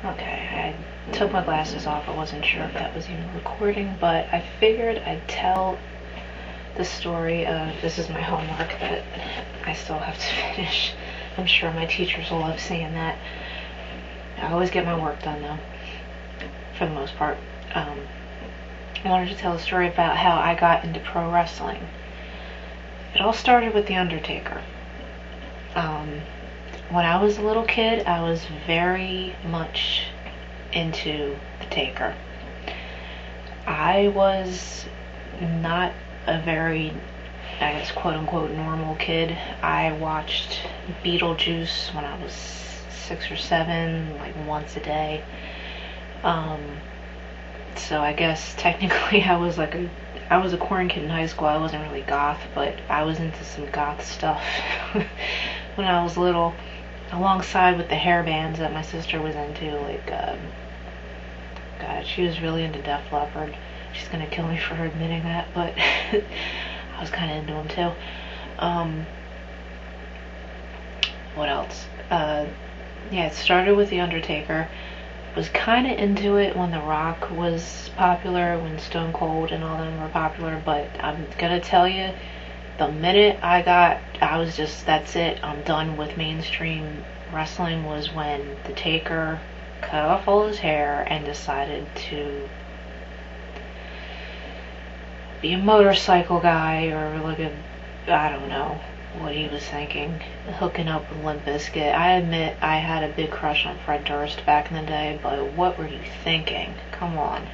Okay, I took my glasses off. I wasn't sure if that was even recording, but I figured I'd tell the story of, this is my homework that I still have to finish. I'm sure my teachers will love seeing that. I always get my work done though, for the most part. I wanted to tell a story about how I got into pro wrestling. It all started with The Undertaker. When I was a little kid, I was very much into The Taker. I was not a very, I guess, quote unquote, normal kid. I watched Beetlejuice when I was 6 or 7, like once a day. So I guess technically I was a corn kid in high school. I wasn't really goth, but I was into some goth stuff when I was little, alongside with the hair bands that my sister was into. God, she was really into Def Leppard. She's gonna kill me for admitting that, but I was kind of into them too. What else? Yeah, it started with The Undertaker. Was kind of into it when The Rock was popular, when Stone Cold and all them were popular, but I'm gonna tell you, the minute I was just, that's it, I'm done with mainstream wrestling, was when The Taker cut off all his hair and decided to be a motorcycle guy, or I don't know what he was thinking, hooking up with Limp Bizkit. I admit I had a big crush on Fred Durst back in the day, but what were you thinking? Come on.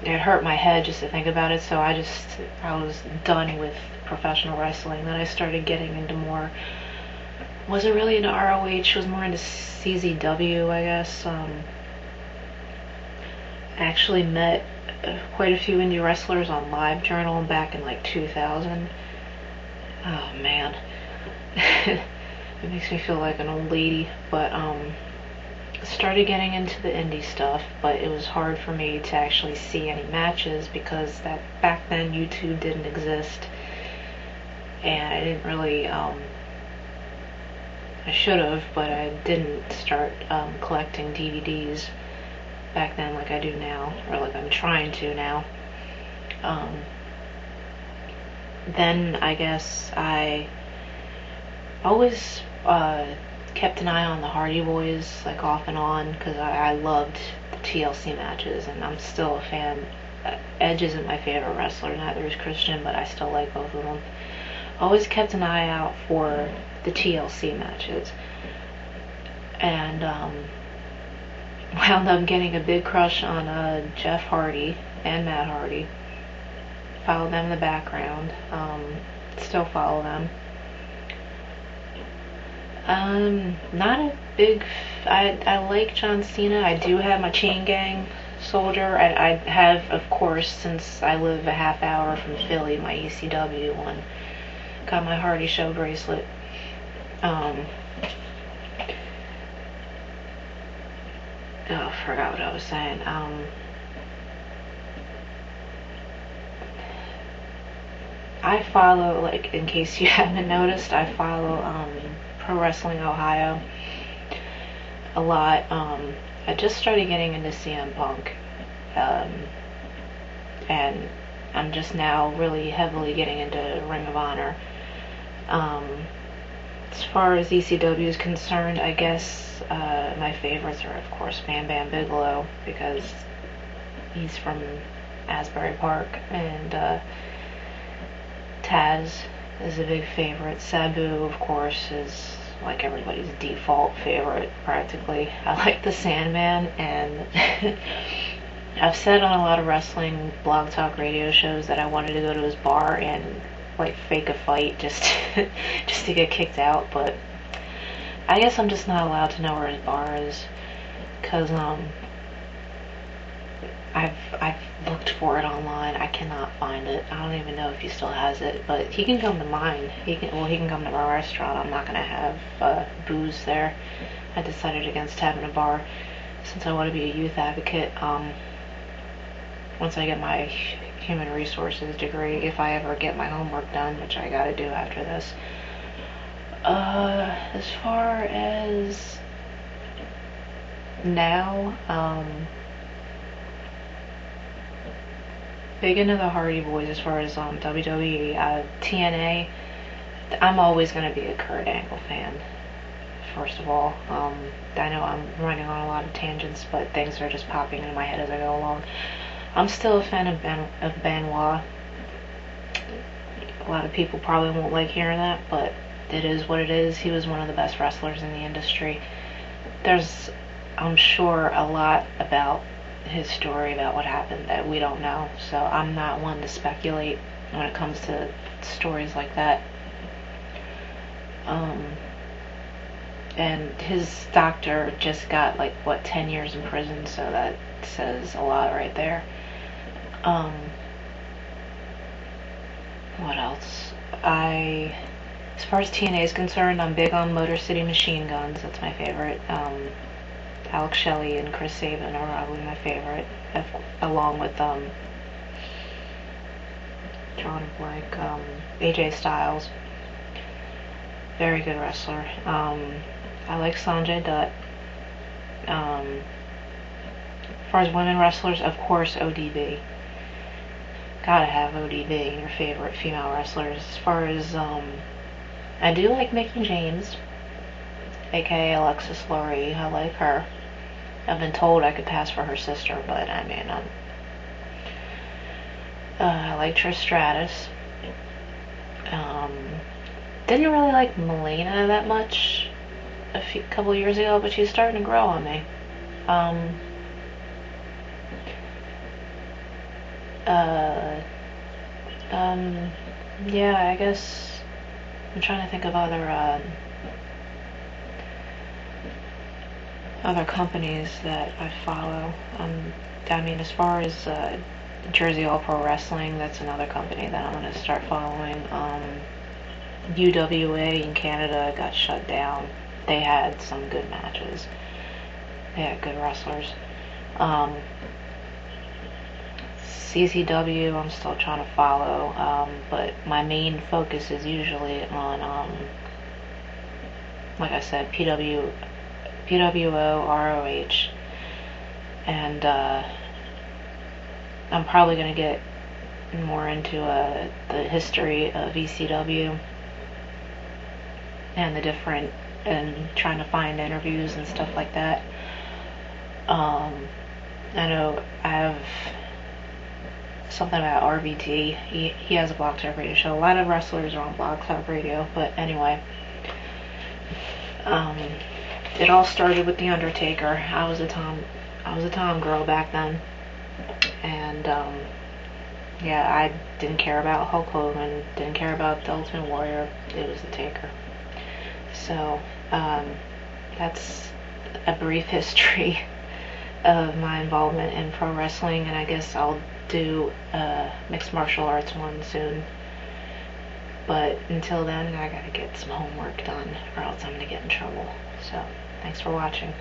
It hurt my head just to think about it, so I was done with professional wrestling. Then I started getting into more, wasn't really into ROH, was more into CZW, I guess. I actually met quite a few indie wrestlers on LiveJournal back in like 2000. Oh man. It makes me feel like an old lady, but started getting into the indie stuff, but it was hard for me to actually see any matches because back then YouTube didn't exist, and I didn't really, I should have, but I didn't start collecting DVDs back then like I do now, or like I'm trying to now. Then I guess I always kept an eye on the Hardy Boys, like off and on, because I loved the TLC matches, and I'm still a fan. Edge isn't my favorite wrestler, neither is Christian, but I still like both of them. Always kept an eye out for the TLC matches, and wound up getting a big crush on Jeff Hardy and Matt Hardy. Followed them in the background. Still follow them. Not a big. I like John Cena. I do have my Chain Gang soldier. I have, of course, since I live a half hour from Philly, my ECW one. Got my Hardy Show bracelet. Oh, forgot what I was saying. I follow, like, in case you haven't noticed, I follow Pro Wrestling Ohio a lot. I just started getting into CM Punk, and I'm just now really heavily getting into Ring of Honor. As far as ECW is concerned, I guess my favorites are, of course, Bam Bam Bigelow, because he's from Asbury Park, and Taz is a big favorite. Sabu, of course, is like everybody's default favorite, practically. I like the Sandman, and I've said on a lot of wrestling blog talk radio shows that I wanted to go to his bar and like fake a fight just to get kicked out, but I guess I'm just not allowed to know where his bar is, because I've looked for it online. I cannot find it. I don't even know if he still has it, but he can come to mine. He can come to my restaurant. I'm not gonna have booze there. I decided against having a bar since I want to be a youth advocate. Once I get my human resources degree, if I ever get my homework done, which I gotta do after this. As far as now, big into the Hardy Boys as far as WWE. TNA, I'm always going to be a Kurt Angle fan, first of all. I know I'm running on a lot of tangents, but things are just popping into my head as I go along. I'm still a fan of Benoit. A lot of people probably won't like hearing that, but it is what it is. He was one of the best wrestlers in the industry. There's, I'm sure, a lot about his story, about what happened, that we don't know. So I'm not one to speculate when it comes to stories like that. And his doctor just got 10 years in prison, so that says a lot right there. What else? As far as TNA is concerned, I'm big on Motor City Machine Guns. That's my favorite. Alex Shelley and Chris Sabin are probably my favorite, along with drawing a blank, AJ Styles. Very good wrestler. I like Sanjay Dutt. As far as women wrestlers, of course, ODB. Gotta have ODB in your favorite female wrestlers. As far as, I do like Mickie James, aka Alexis Lurie. I like her. I've been told I could pass for her sister, but I mean, I like Trish Stratus. Didn't really like Melina that much a couple years ago, but she's starting to grow on me. Yeah, I guess I'm trying to think of other companies that I follow. I mean, as far as Jersey All Pro Wrestling, that's another company that I'm going to start following. UWA in Canada got shut down. They had some good matches. They had good wrestlers. CCW, I'm still trying to follow, but my main focus is usually on, like I said, PWO, ROH, and I'm probably going to get more into the history of ECW and and trying to find interviews and stuff like that. I know I have something about RBT. He has a Blog Talk Radio show. A lot of wrestlers are on Blog Talk Radio, but anyway, it all started with The Undertaker. I was a Tom girl back then, and yeah, I didn't care about Hulk Hogan, didn't care about the Ultimate Warrior. It was The Taker. So that's a brief history of my involvement in pro wrestling, and I guess I'll do a mixed martial arts one soon. But until then, I gotta get some homework done, or else I'm gonna get in trouble. So, thanks for watching.